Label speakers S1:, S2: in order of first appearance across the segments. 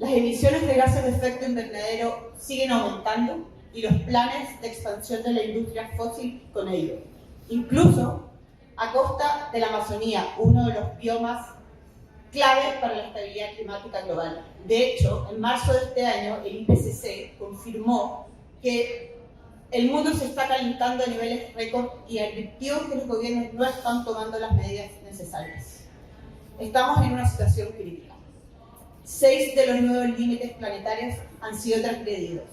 S1: Las emisiones de gases de efecto invernadero siguen aumentando y los planes de expansión de la industria fósil con ello, incluso a costa de la Amazonía, uno de los biomas clave para la estabilidad climática global. De hecho, en marzo de este año, el IPCC confirmó que el mundo se está calentando a niveles récord y advirtió que los gobiernos no están tomando las medidas necesarias. Estamos en una situación crítica. 6 de los 9 límites planetarios han sido transgredidos,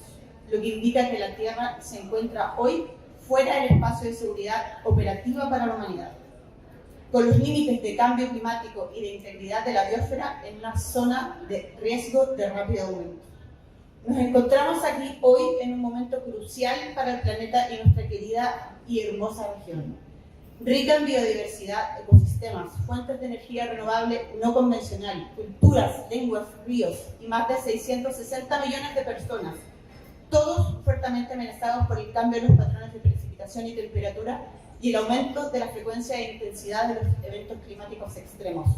S1: lo que indica que la Tierra se encuentra hoy fuera del espacio de seguridad operativa para la humanidad, con los límites de cambio climático y de integridad de la biosfera en una zona de riesgo de rápido aumento. Nos encontramos aquí hoy en un momento crucial para el planeta y nuestra querida y hermosa región. Rica en biodiversidad, ecosistemas, fuentes de energía renovable no convencional, culturas, lenguas, ríos y más de 660 millones de personas, todos fuertemente amenazados por el cambio de los patrones de precipitación y temperatura y el aumento de la frecuencia e intensidad de los eventos climáticos extremos.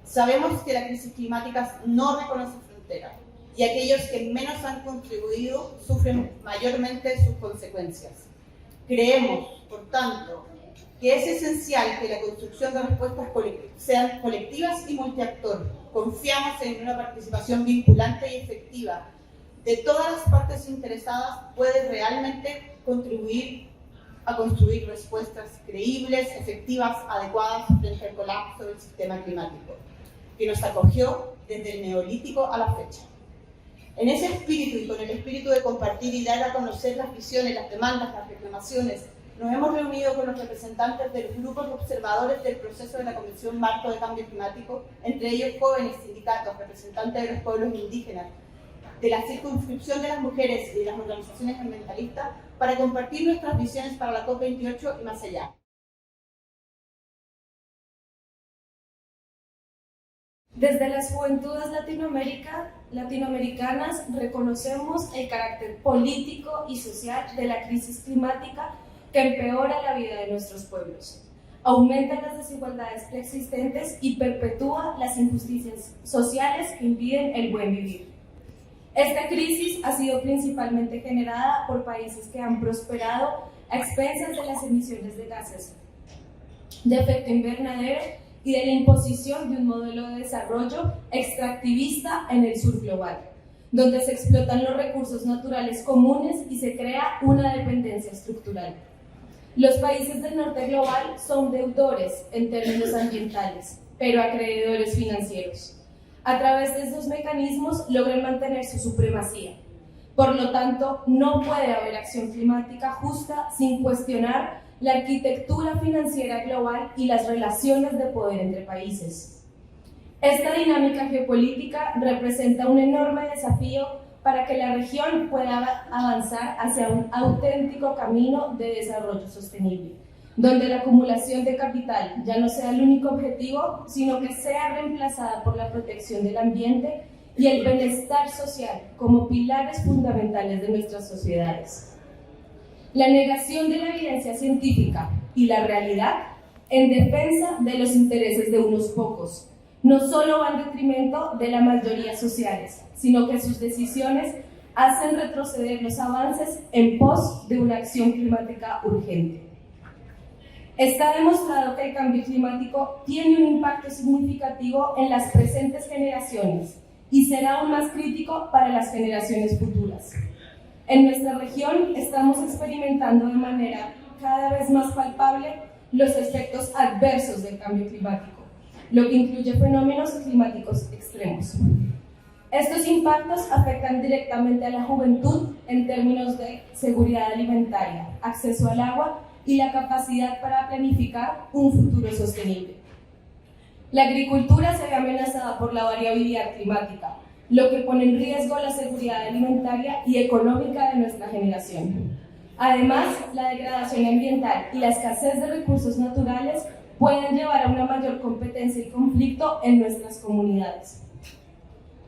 S1: Sabemos que la crisis climática no reconoce fronteras y aquellos que menos han contribuido sufren mayormente sus consecuencias. Creemos, por tanto, que es esencial que la construcción de respuestas sean colectivas y multiactor. Confiamos en una participación vinculante y efectiva de todas las partes interesadas puede realmente contribuir a construir respuestas creíbles, efectivas, adecuadas frente al colapso del sistema climático, que nos acogió desde el Neolítico a la fecha. En ese espíritu y con el espíritu de compartir y dar a conocer las visiones, las demandas, las reclamaciones, nos hemos reunido con los representantes de los grupos observadores del proceso de la Convención Marco de Cambio Climático, entre ellos jóvenes, sindicatos, representantes de los pueblos indígenas, de la circunscripción de las mujeres y de las organizaciones ambientalistas, para compartir nuestras visiones para la COP28 y más allá.
S2: Desde las juventudes latinoamericanas reconocemos el carácter político y social de la crisis climática que empeora la vida de nuestros pueblos, aumenta las desigualdades preexistentes y perpetúa las injusticias sociales que impiden el buen vivir. Esta crisis ha sido principalmente generada por países que han prosperado a expensas de las emisiones de gases de efecto invernadero y de la imposición de un modelo de desarrollo extractivista en el sur global, donde se explotan los recursos naturales comunes y se crea una dependencia estructural. Los países del norte global son deudores en términos ambientales, pero acreedores financieros. A través de estos mecanismos logran mantener su supremacía. Por lo tanto, no puede haber acción climática justa sin cuestionar la arquitectura financiera global y las relaciones de poder entre países. Esta dinámica geopolítica representa un enorme desafío para que la región pueda avanzar hacia un auténtico camino de desarrollo sostenible, donde la acumulación de capital ya no sea el único objetivo, sino que sea reemplazada por la protección del ambiente y el bienestar social como pilares fundamentales de nuestras sociedades. La negación de la evidencia científica y la realidad en defensa de los intereses de unos pocos no solo va en detrimento de las mayorías sociales, sino que sus decisiones hacen retroceder los avances en pos de una acción climática urgente. Está demostrado que el cambio climático tiene un impacto significativo en las presentes generaciones y será aún más crítico para las generaciones futuras. En nuestra región estamos experimentando de manera cada vez más palpable los efectos adversos del cambio climático, lo que incluye fenómenos climáticos extremos. Estos impactos afectan directamente a la juventud en términos de seguridad alimentaria, acceso al agua y la capacidad para planificar un futuro sostenible. La agricultura se ve amenazada por la variabilidad climática, lo que pone en riesgo la seguridad alimentaria y económica de nuestra generación. Además, la degradación ambiental y la escasez de recursos naturales pueden llevar a una mayor competencia y conflicto en nuestras comunidades.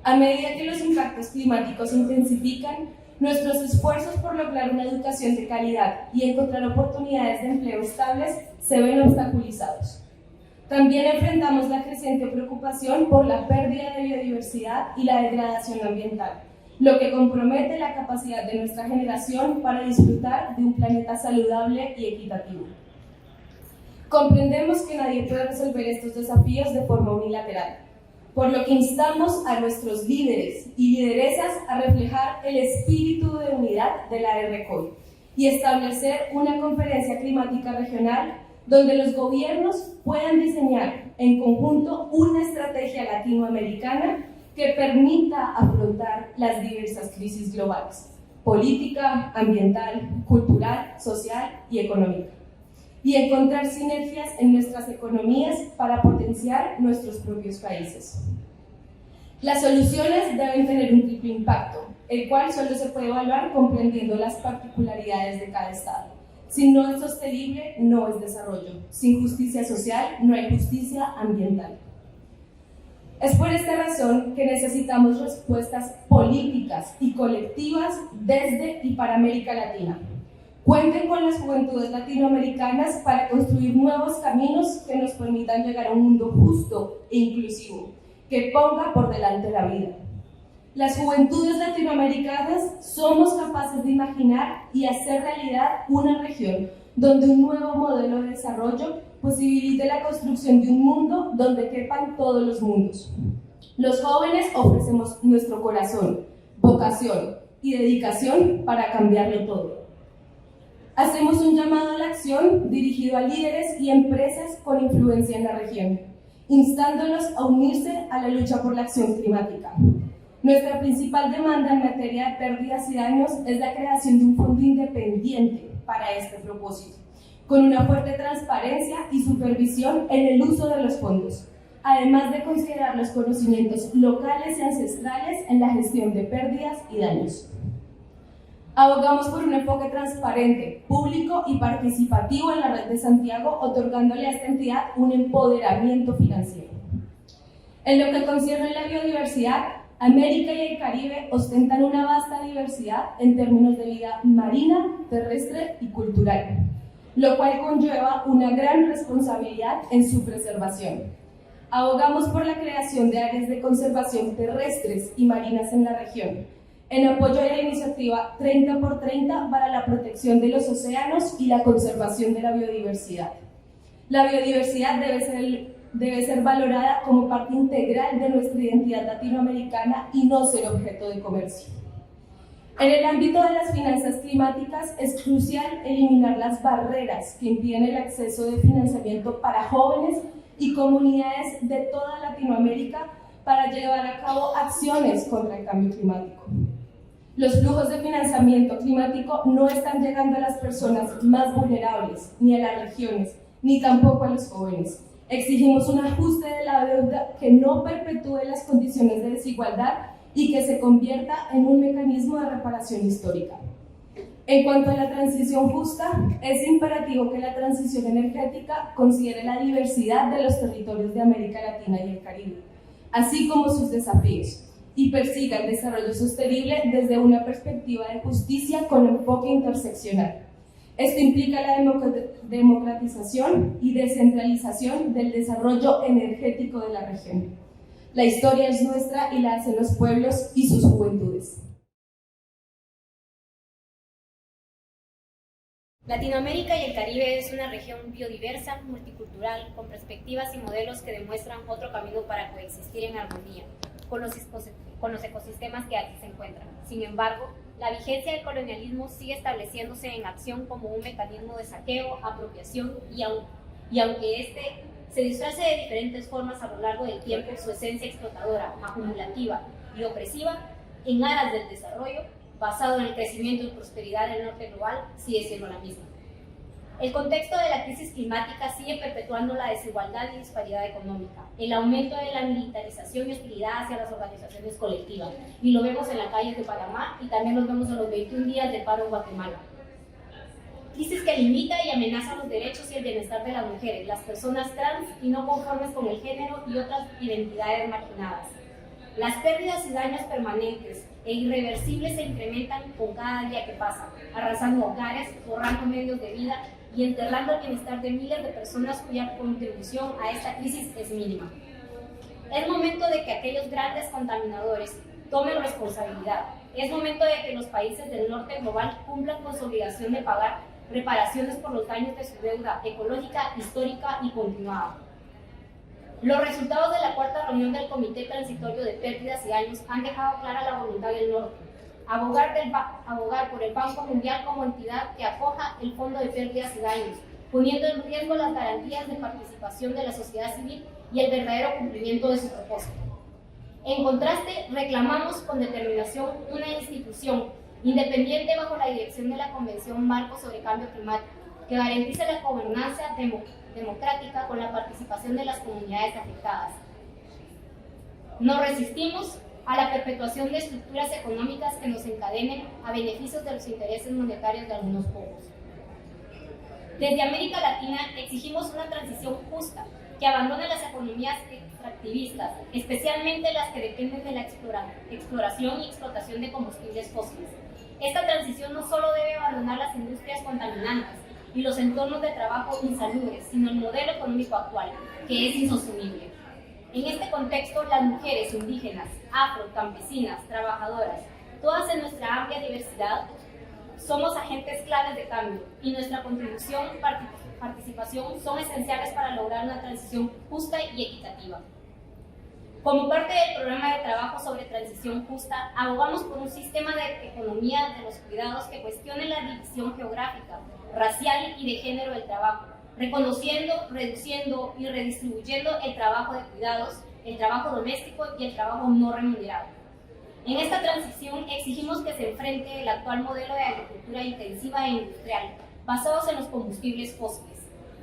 S2: A medida que los impactos climáticos se intensifican, nuestros esfuerzos por lograr una educación de calidad y encontrar oportunidades de empleo estables se ven obstaculizados. También enfrentamos la creciente preocupación por la pérdida de biodiversidad y la degradación ambiental, lo que compromete la capacidad de nuestra generación para disfrutar de un planeta saludable y equitativo. Comprendemos que nadie puede resolver estos desafíos de forma unilateral, por lo que instamos a nuestros líderes y lideresas a reflejar el espíritu de unidad de la RCOI y establecer una conferencia climática regional donde los gobiernos puedan diseñar en conjunto una estrategia latinoamericana que permita afrontar las diversas crisis globales, política, ambiental, cultural, social y económica, y encontrar sinergias en nuestras economías para potenciar nuestros propios países. Las soluciones deben tener un triple impacto, el cual solo se puede evaluar comprendiendo las particularidades de cada estado. Si no es sostenible, no es desarrollo. Sin justicia social, no hay justicia ambiental. Es por esta razón que necesitamos respuestas políticas y colectivas desde y para América Latina. Cuenten con las juventudes latinoamericanas para construir nuevos caminos que nos permitan llegar a un mundo justo e inclusivo, que ponga por delante la vida. Las juventudes latinoamericanas somos capaces de imaginar y hacer realidad una región donde un nuevo modelo de desarrollo posibilite la construcción de un mundo donde quepan todos los mundos. Los jóvenes ofrecemos nuestro corazón, vocación y dedicación para cambiarlo todo. Hacemos un llamado a la acción dirigido a líderes y empresas con influencia en la región, instándolos a unirse a la lucha por la acción climática. Nuestra principal demanda en materia de pérdidas y daños es la creación de un fondo independiente para este propósito, con una fuerte transparencia y supervisión en el uso de los fondos, además de considerar los conocimientos locales y ancestrales en la gestión de pérdidas y daños. Abogamos por un enfoque transparente, público y participativo en la Red de Santiago, otorgándole a esta entidad un empoderamiento financiero. En lo que concierne a la biodiversidad, América y el Caribe ostentan una vasta diversidad en términos de vida marina, terrestre y cultural, lo cual conlleva una gran responsabilidad en su preservación. Abogamos por la creación de áreas de conservación terrestres y marinas en la región, en apoyo a la iniciativa 30x30 para la protección de los océanos y la conservación de la biodiversidad. La biodiversidad debe ser valorada como parte integral de nuestra identidad latinoamericana y no ser objeto de comercio. En el ámbito de las finanzas climáticas es crucial eliminar las barreras que impiden el acceso de financiamiento para jóvenes y comunidades de toda Latinoamérica para llevar a cabo acciones contra el cambio climático. Los flujos de financiamiento climático no están llegando a las personas más vulnerables, ni a las regiones, ni tampoco a los jóvenes. Exigimos un ajuste de la deuda que no perpetúe las condiciones de desigualdad y que se convierta en un mecanismo de reparación histórica. En cuanto a la transición justa, es imperativo que la transición energética considere la diversidad de los territorios de América Latina y el Caribe, así como sus desafíos, y persiga el desarrollo sostenible desde una perspectiva de justicia con enfoque interseccional. Esto implica la democratización y descentralización del desarrollo energético de la región. La historia es nuestra y la hacen los pueblos y sus juventudes.
S3: Latinoamérica y el Caribe es una región biodiversa, multicultural, con perspectivas y modelos que demuestran otro camino para coexistir en armonía con los ecosistemas que aquí se encuentran. Sin embargo, la vigencia del colonialismo sigue estableciéndose en acción como un mecanismo de saqueo, apropiación y aunque este se disfrace de diferentes formas a lo largo del tiempo, su esencia explotadora, acumulativa y opresiva en aras del desarrollo, basado en el crecimiento y prosperidad del norte global, sigue siendo la misma. El contexto de la crisis climática sigue perpetuando la desigualdad y disparidad económica, el aumento de la militarización y hostilidad hacia las organizaciones colectivas, y lo vemos en las calles de Panamá y también lo vemos en los 21 días del paro en Guatemala. Crisis que limita y amenaza los derechos y el bienestar de las mujeres, las personas trans y no conformes con el género y otras identidades marginadas. Las pérdidas y daños permanentes e irreversibles se incrementan con cada día que pasa, arrasando hogares, borrando medios de vida y enterrando el bienestar de miles de personas cuya contribución a esta crisis es mínima. Es momento de que aquellos grandes contaminadores tomen responsabilidad. Es momento de que los países del norte global cumplan con su obligación de pagar reparaciones por los daños de su deuda ecológica, histórica y continuada. Los resultados de la cuarta reunión del Comité Transitorio de Pérdidas y Daños han dejado clara la voluntad del norte: abogar por el Banco Mundial como entidad que acoja el Fondo de Pérdidas y Daños, poniendo en riesgo las garantías de participación de la sociedad civil y el verdadero cumplimiento de su propósito. En contraste, reclamamos con determinación una institución independiente bajo la dirección de la Convención Marco sobre Cambio Climático, que garantice la gobernanza democrática con la participación de las comunidades afectadas. Nos resistimos a la perpetuación de estructuras económicas que nos encadenen a beneficios de los intereses monetarios de algunos pocos. Desde América Latina exigimos una transición justa que abandone las economías extractivistas, especialmente las que dependen de la exploración y explotación de combustibles fósiles. Esta transición no solo debe abandonar las industrias contaminantes y los entornos de trabajo insalubres, sino el modelo económico actual, que es insostenible. En este contexto, las mujeres indígenas, afro, campesinas, trabajadoras, todas en nuestra amplia diversidad, somos agentes claves de cambio y nuestra contribución y participación son esenciales para lograr una transición justa y equitativa. Como parte del programa de trabajo sobre transición justa, abogamos por un sistema de economía de los cuidados que cuestione la división geográfica, racial y de género del trabajo, reconociendo, reduciendo y redistribuyendo el trabajo de cuidados, el trabajo doméstico y el trabajo no remunerado. En esta transición exigimos que se enfrente el actual modelo de agricultura intensiva e industrial, basados en los combustibles fósiles,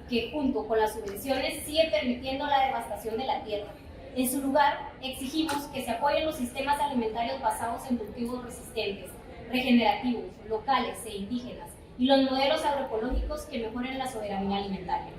S3: que junto con las subvenciones sigue permitiendo la devastación de la tierra. En su lugar, exigimos que se apoyen los sistemas alimentarios basados en cultivos resistentes, regenerativos, locales e indígenas, y los modelos agroecológicos que mejoren la soberanía alimentaria.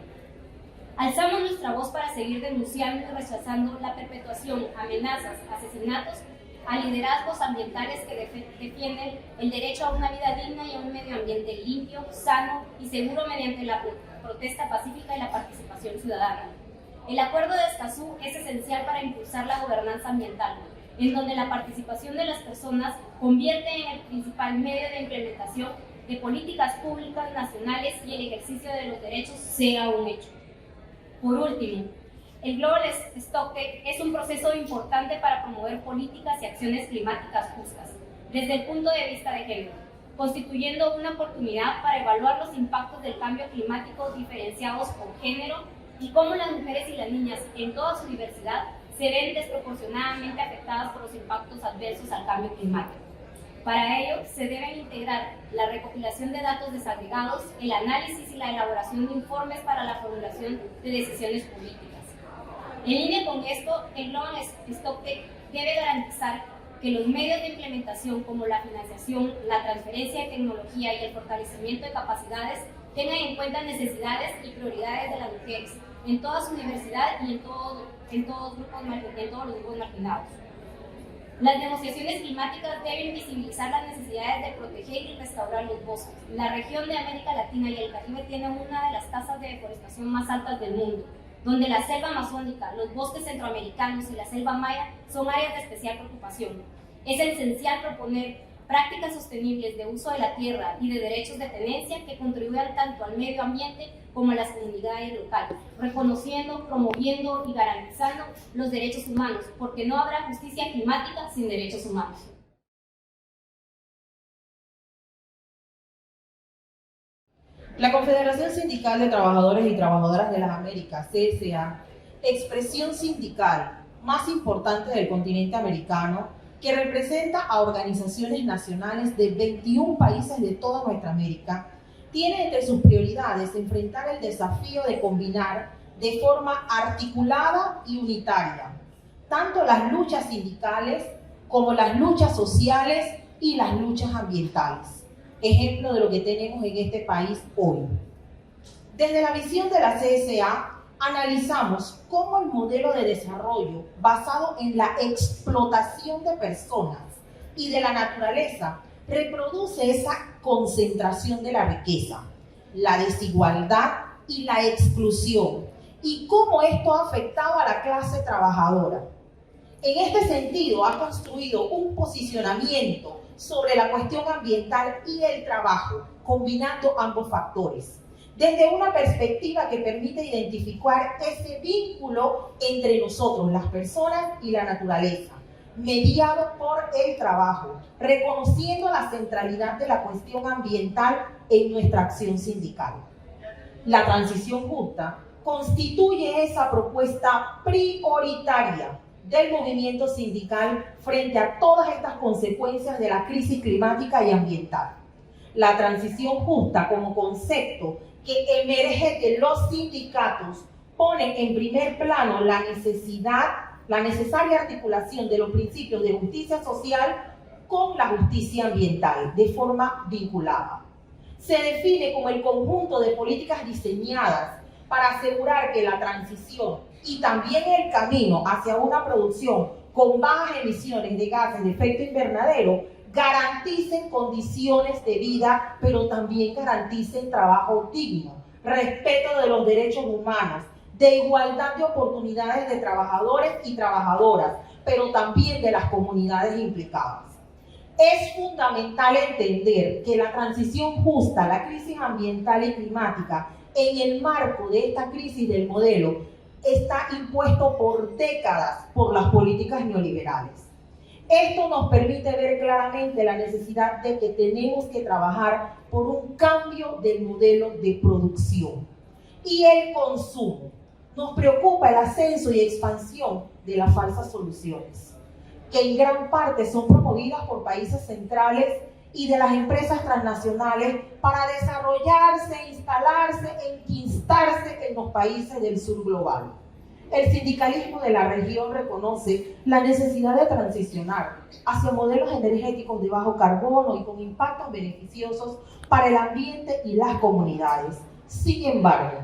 S3: Alzamos nuestra voz para seguir denunciando y rechazando la perpetuación, amenazas, asesinatos a liderazgos ambientales que defienden el derecho a una vida digna y a un medio ambiente limpio, sano y seguro mediante la protesta pacífica y la participación ciudadana. El Acuerdo de Escazú es esencial para impulsar la gobernanza ambiental, en donde la participación de las personas convierte en el principal medio de implementación de políticas públicas nacionales y el ejercicio de los derechos sea un hecho. Por último, el Global Stocktake es un proceso importante para promover políticas y acciones climáticas justas, desde el punto de vista de género, constituyendo una oportunidad para evaluar los impactos del cambio climático diferenciados por género y cómo las mujeres y las niñas, en toda su diversidad, se ven desproporcionadamente afectadas por los impactos adversos al cambio climático. Para ello, se deben integrar la recopilación de datos desagregados, el análisis y la elaboración de informes para la formulación de decisiones políticas. En línea con esto, el Global Stocktake debe garantizar que los medios de implementación como la financiación, la transferencia de tecnología y el fortalecimiento de capacidades tengan en cuenta necesidades y prioridades de las mujeres en toda su diversidad y en todos los grupos marginados. Las negociaciones climáticas deben visibilizar las necesidades de proteger y restaurar los bosques. La región de América Latina y el Caribe tiene una de las tasas de deforestación más altas del mundo, donde la selva amazónica, los bosques centroamericanos y la selva maya son áreas de especial preocupación. Es esencial proponer prácticas sostenibles de uso de la tierra y de derechos de tenencia que contribuyan tanto al medio ambiente como a las comunidades locales, reconociendo, promoviendo y garantizando los derechos humanos, porque no habrá justicia climática sin derechos humanos.
S4: La Confederación Sindical de Trabajadores y Trabajadoras de las Américas, CSA, expresión sindical más importante del continente americano, que representa a organizaciones nacionales de 21 países de toda nuestra América, tiene entre sus prioridades enfrentar el desafío de combinar de forma articulada y unitaria tanto las luchas sindicales como las luchas sociales y las luchas ambientales. Ejemplo de lo que tenemos en este país hoy. Desde la visión de la CSA, analizamos cómo el modelo de desarrollo basado en la explotación de personas y de la naturaleza reproduce esa concentración de la riqueza. la desigualdad y la exclusión, y cómo esto ha afectado a la clase trabajadora. En este sentido, ha construido un posicionamiento sobre la cuestión ambiental y el trabajo, combinando ambos factores, desde una perspectiva que permite identificar ese vínculo entre nosotros, las personas, y la naturaleza, mediado por el trabajo, reconociendo la centralidad de la cuestión ambiental en nuestra acción sindical. La transición justa constituye esa propuesta prioritaria del movimiento sindical frente a todas estas consecuencias de la crisis climática y ambiental. La transición justa como concepto que emerge de los sindicatos pone en primer plano la necesaria articulación de los principios de justicia social con la justicia ambiental de forma vinculada. Se define como el conjunto de políticas diseñadas para asegurar que la transición y también el camino hacia una producción con bajas emisiones de gases de efecto invernadero garanticen condiciones de vida, pero también garanticen trabajo digno, respeto de los derechos humanos, de igualdad de oportunidades de trabajadores y trabajadoras, pero también de las comunidades implicadas. Es fundamental entender que la transición justa, la crisis ambiental y climática, en el marco de esta crisis del modelo, está impuesto por décadas por las políticas neoliberales. Esto nos permite ver claramente la necesidad de que tenemos que trabajar por un cambio del modelo de producción y el consumo. Nos preocupa el ascenso y expansión de las falsas soluciones, que en gran parte son promovidas por países centrales y de las empresas transnacionales para desarrollarse, instalarse, enquistarse en los países del sur global. El sindicalismo de la región reconoce la necesidad de transicionar hacia modelos energéticos de bajo carbono y con impactos beneficiosos para el ambiente y las comunidades. Sin embargo,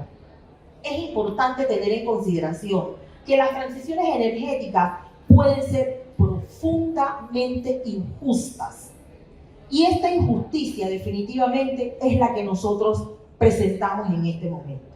S4: es importante tener en consideración que las transiciones energéticas pueden ser profundamente injustas. Y esta injusticia definitivamente es la que nosotros presentamos en este momento.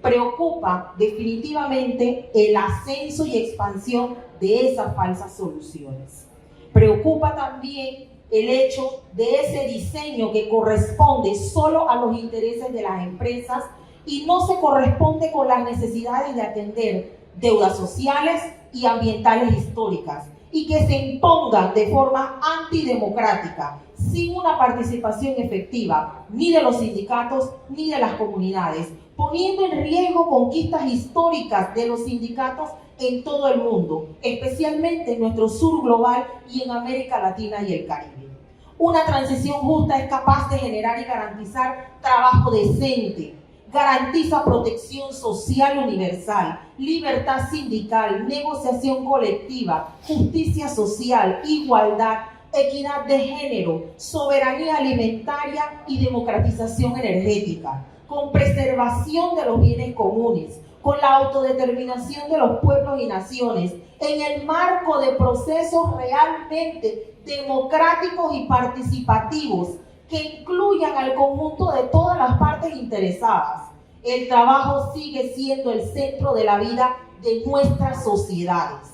S4: Preocupa definitivamente el ascenso y expansión de esas falsas soluciones. Preocupa también el hecho de ese diseño que corresponde solo a los intereses de las empresas y no se corresponde con las necesidades de atender deudas sociales y ambientales históricas, y que se impongan de forma antidemocrática, sin una participación efectiva ni de los sindicatos ni de las comunidades, poniendo en riesgo conquistas históricas de los sindicatos en todo el mundo, especialmente en nuestro sur global y en América Latina y el Caribe. Una transición justa es capaz de generar y garantizar trabajo decente, garantiza protección social universal, libertad sindical, negociación colectiva, justicia social, igualdad, equidad de género, soberanía alimentaria y democratización energética, con preservación de los bienes comunes, con la autodeterminación de los pueblos y naciones, en el marco de procesos realmente democráticos y participativos que incluyan al conjunto de todas las partes interesadas. El trabajo sigue siendo el centro de la vida de nuestras sociedades.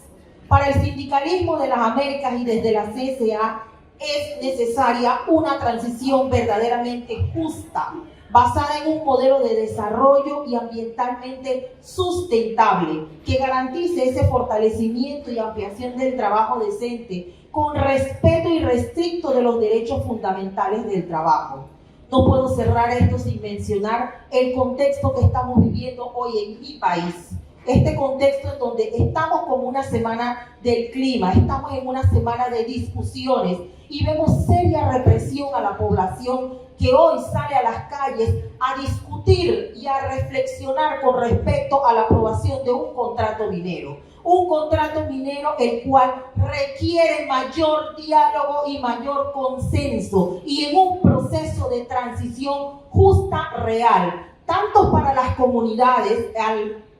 S4: Para el sindicalismo de las Américas y desde la CSA es necesaria una transición verdaderamente justa, basada en un modelo de desarrollo y ambientalmente sustentable, que garantice ese fortalecimiento y ampliación del trabajo decente, con respeto irrestricto de los derechos fundamentales del trabajo. No puedo cerrar esto sin mencionar el contexto que estamos viviendo hoy en mi país. Este contexto en donde estamos como una semana del clima, estamos en una semana de discusiones y vemos seria represión a la población que hoy sale a las calles a discutir y a reflexionar con respecto a la aprobación de un contrato minero. Un contrato minero el cual requiere mayor diálogo y mayor consenso y en un proceso de transición justa, real, tanto para las comunidades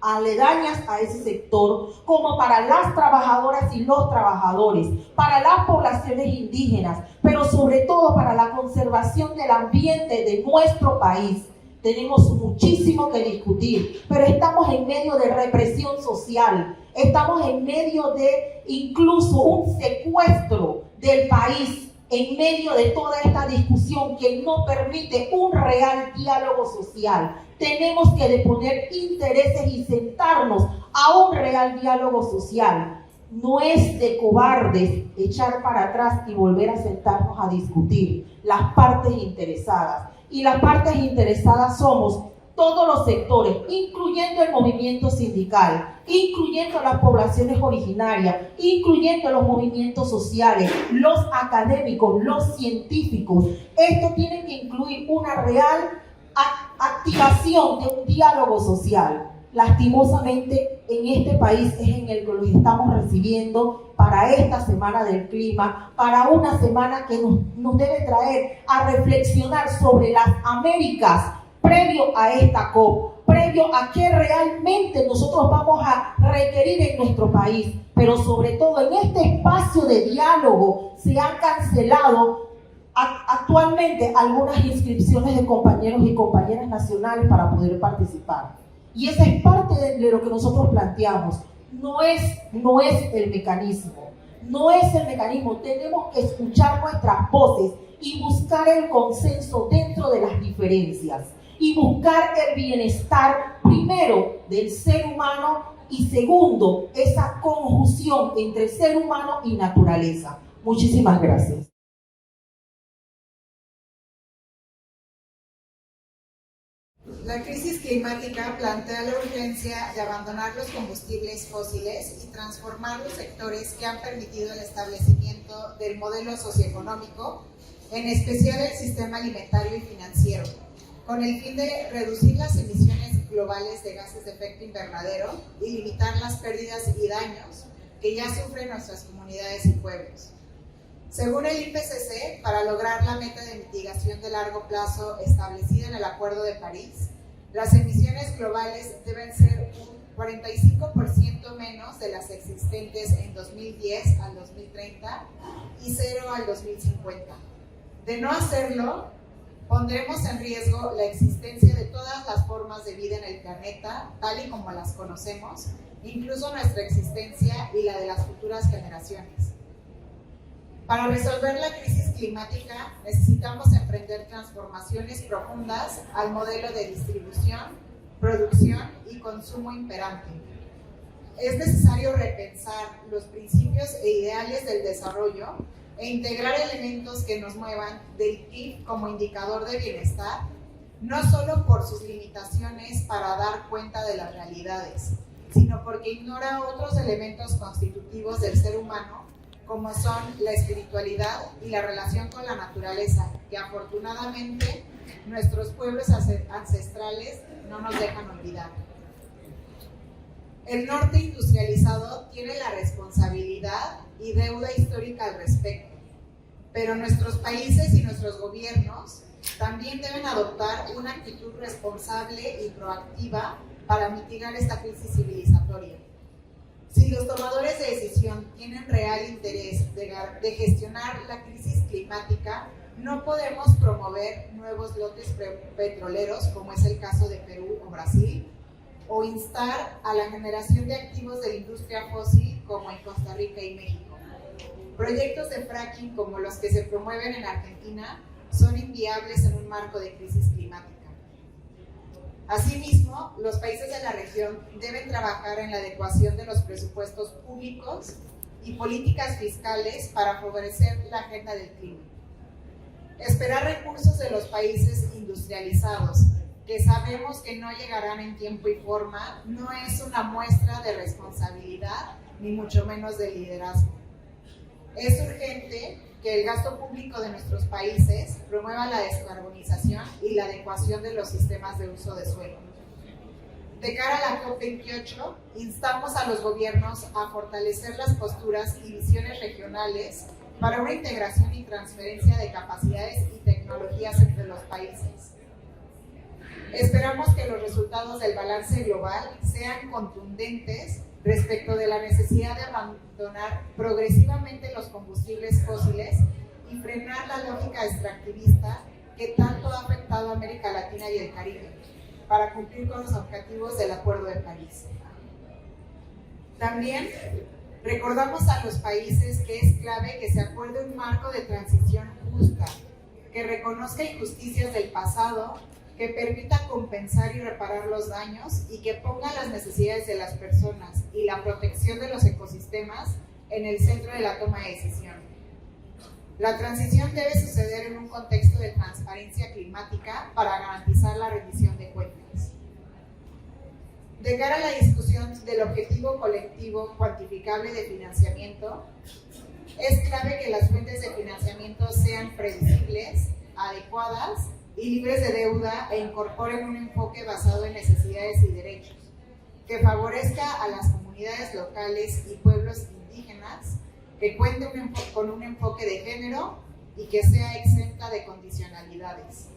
S4: aledañas a ese sector, como para las trabajadoras y los trabajadores, para las poblaciones indígenas, pero sobre todo para la conservación del ambiente de nuestro país, tenemos muchísimo que discutir, pero estamos en medio de represión social, estamos en medio de incluso un secuestro del país, en medio de toda esta discusión que no permite un real diálogo social. Tenemos que deponer intereses y sentarnos a un real diálogo social. No es de cobardes echar para atrás y volver a sentarnos a discutir las partes interesadas. Y las partes interesadas somos todos los sectores, incluyendo el movimiento sindical, incluyendo las poblaciones originarias, incluyendo los movimientos sociales, los académicos, los científicos. Esto tiene que incluir una real activación de un diálogo social. Lastimosamente, en este país es en el que lo estamos recibiendo para esta Semana del Clima, para una semana que nos debe traer a reflexionar sobre las Américas previo a esta COP, previo a qué realmente nosotros vamos a requerir en nuestro país. Pero sobre todo en este espacio de diálogo se han cancelado actualmente algunas inscripciones de compañeros y compañeras nacionales para poder participar. Y esa es parte de lo que nosotros planteamos. No es el mecanismo. No es el mecanismo. Tenemos que escuchar nuestras voces y buscar el consenso dentro de las diferencias. Y buscar el bienestar, primero, del ser humano y segundo, esa conjunción entre ser humano y naturaleza. Muchísimas gracias.
S5: La crisis climática plantea la urgencia de abandonar los combustibles fósiles y transformar los sectores que han permitido el establecimiento del modelo socioeconómico, en especial el sistema alimentario y financiero, con el fin de reducir las emisiones globales de gases de efecto invernadero y limitar las pérdidas y daños que ya sufren nuestras comunidades y pueblos. Según el IPCC, para lograr la meta de mitigación de largo plazo establecida en el Acuerdo de París, las emisiones globales deben ser un 45% menos de las existentes en 2010 al 2030 y 0 al 2050. De no hacerlo, pondremos en riesgo la existencia de todas las formas de vida en el planeta, tal y como las conocemos, incluso nuestra existencia y la de las futuras generaciones. Para resolver la crisis climática necesitamos emprender transformaciones profundas al modelo de distribución, producción y consumo imperante. Es necesario repensar los principios e ideales del desarrollo e integrar elementos que nos muevan del PIB como indicador de bienestar, no solo por sus limitaciones para dar cuenta de las realidades, sino porque ignora otros elementos constitutivos del ser humano, como son la espiritualidad y la relación con la naturaleza, que afortunadamente nuestros pueblos ancestrales no nos dejan olvidar. El norte industrializado tiene la responsabilidad y deuda histórica al respecto, pero nuestros países y nuestros gobiernos también deben adoptar una actitud responsable y proactiva para mitigar esta crisis civilizatoria. Si los tomadores de decisión tienen real interés de gestionar la crisis climática, no podemos promover nuevos lotes petroleros, como es el caso de Perú o Brasil, o instar a la generación de activos de la industria fósil, como en Costa Rica y México. Proyectos de fracking, como los que se promueven en Argentina, son inviables en un marco de crisis climática. Asimismo, los países de la región deben trabajar en la adecuación de los presupuestos públicos y políticas fiscales para favorecer la agenda del clima. Esperar recursos de los países industrializados, que sabemos que no llegarán en tiempo y forma, no es una muestra de responsabilidad, ni mucho menos de liderazgo. Es urgente que el gasto público de nuestros países promueva la descarbonización y la adecuación de los sistemas de uso de suelo. De cara a la COP28, instamos a los gobiernos a fortalecer las posturas y visiones regionales para una integración y transferencia de capacidades y tecnologías entre los países. Esperamos que los resultados del balance global sean contundentes respecto de la necesidad de abandonar progresivamente los combustibles fósiles y frenar la lógica extractivista que tanto ha afectado a América Latina y el Caribe para cumplir con los objetivos del Acuerdo de París. También recordamos a los países que es clave que se acuerde un marco de transición justa, que reconozca injusticias del pasado, que permita compensar y reparar los daños y que ponga las necesidades de las personas y la protección de los ecosistemas en el centro de la toma de decisión. La transición debe suceder en un contexto de transparencia climática para garantizar la rendición de cuentas. De cara a la discusión del objetivo colectivo cuantificable de financiamiento, es clave que las fuentes de financiamiento sean previsibles, adecuadas y libres de deuda e incorporen un enfoque basado en necesidades y derechos, que favorezca a las comunidades locales y pueblos indígenas, que cuente con un enfoque de género y que sea exenta de condicionalidades.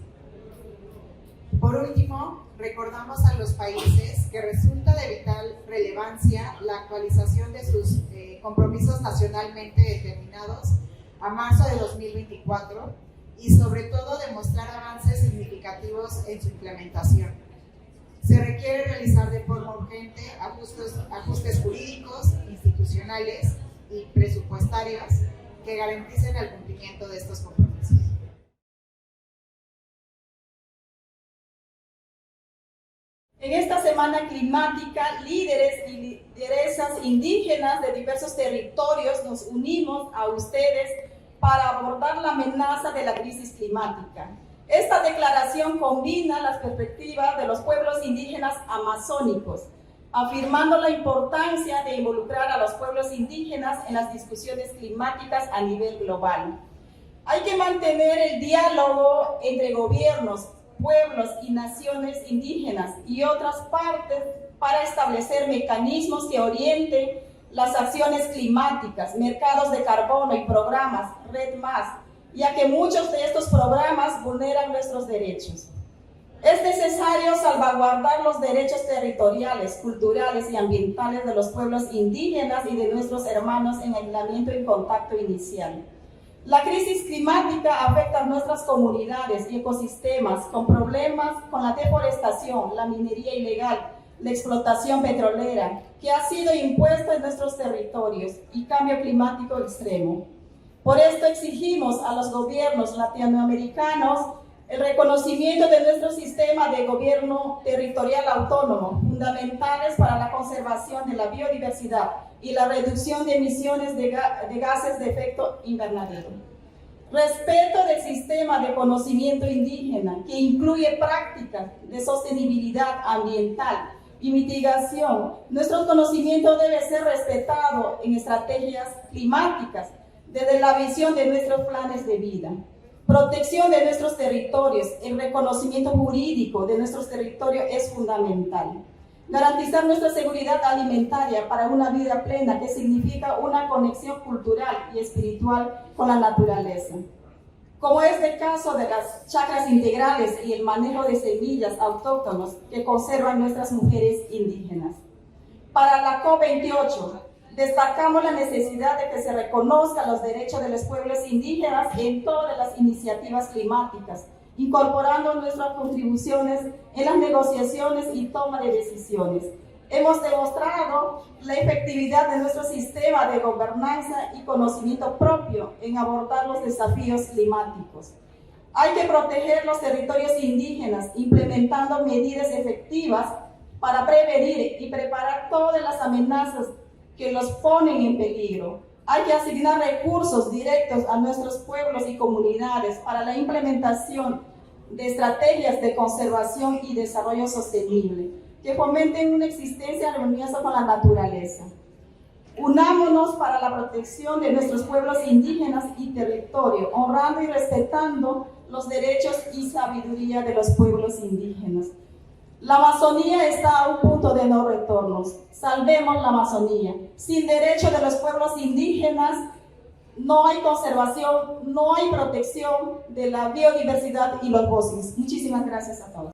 S5: Por último, recordamos a los países que resulta de vital relevancia la actualización de sus compromisos nacionalmente determinados a marzo de 2024 y sobre todo demostrar avances significativos en su implementación. Se requiere realizar de forma urgente ajustes jurídicos, institucionales y presupuestarios que garanticen el cumplimiento de estos compromisos.
S6: En esta semana climática, líderes y lideresas indígenas de diversos territorios nos unimos a ustedes para abordar la amenaza de la crisis climática. Esta declaración combina las perspectivas de los pueblos indígenas amazónicos, afirmando la importancia de involucrar a los pueblos indígenas en las discusiones climáticas a nivel global. Hay que mantener el diálogo entre gobiernos, pueblos y naciones indígenas y otras partes para establecer mecanismos que orienten las acciones climáticas, mercados de carbono y programas Red+, ya que muchos de estos programas vulneran nuestros derechos. Es necesario salvaguardar los derechos territoriales, culturales y ambientales de los pueblos indígenas y de nuestros hermanos en aislamiento y contacto inicial. La crisis climática afecta a nuestras comunidades y ecosistemas con problemas con la deforestación, la minería ilegal, la explotación petrolera, que ha sido impuesta en nuestros territorios y cambio climático extremo. Por esto exigimos a los gobiernos latinoamericanos el reconocimiento de nuestro sistema de gobierno territorial autónomo, fundamentales para la conservación de la biodiversidad y la reducción de emisiones de gases de efecto invernadero. Respeto del sistema de conocimiento indígena, que incluye prácticas de sostenibilidad ambiental y mitigación. Nuestro conocimiento debe ser respetado en estrategias climáticas desde la visión de nuestros planes de vida. Protección de nuestros territorios, el reconocimiento jurídico de nuestros territorios es fundamental. Garantizar nuestra seguridad alimentaria para una vida plena, que significa una conexión cultural y espiritual con la naturaleza. Como es el caso de las chacras integrales y el manejo de semillas autóctonas que conservan nuestras mujeres indígenas. Para la COP28, destacamos la necesidad de que se reconozcan los derechos de los pueblos indígenas en todas las iniciativas climáticas, incorporando nuestras contribuciones en las negociaciones y toma de decisiones. Hemos demostrado la efectividad de nuestro sistema de gobernanza y conocimiento propio en abordar los desafíos climáticos. Hay que proteger los territorios indígenas, implementando medidas efectivas para prevenir y preparar todas las amenazas que los ponen en peligro. Hay que asignar recursos directos a nuestros pueblos y comunidades para la implementación de estrategias de conservación y desarrollo sostenible, que fomenten una existencia armoniosa con la naturaleza. Unámonos para la protección de nuestros pueblos indígenas y territorio, honrando y respetando los derechos y sabiduría de los pueblos indígenas. La Amazonía está a un punto de no retorno. Salvemos la Amazonía. Sin derechos de los pueblos indígenas no hay conservación, no hay protección de la biodiversidad y los bosques. Muchísimas gracias a todos.